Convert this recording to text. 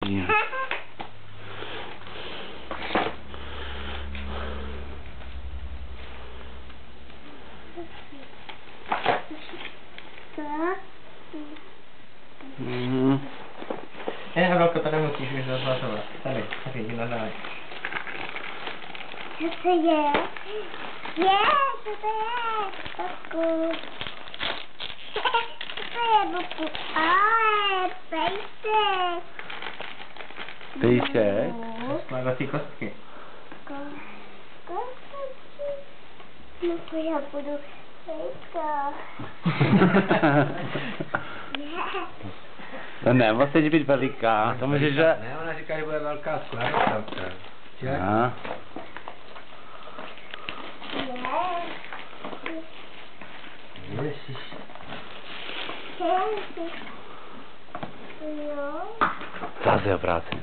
nevidím. Havelko, to nemusíš už rozhlasovat. Tady jdi na dále. Co to je? Co to je? Boku. Co to je, Boku? Pejsek. Pejsek? Skládací kostky. Kostky. No, já budu pejska. To nemusí být veliká, to může, že... Ne, ona říká, že bude velká skládačka. Aha. Ježiš. Jo. Zase obráceně.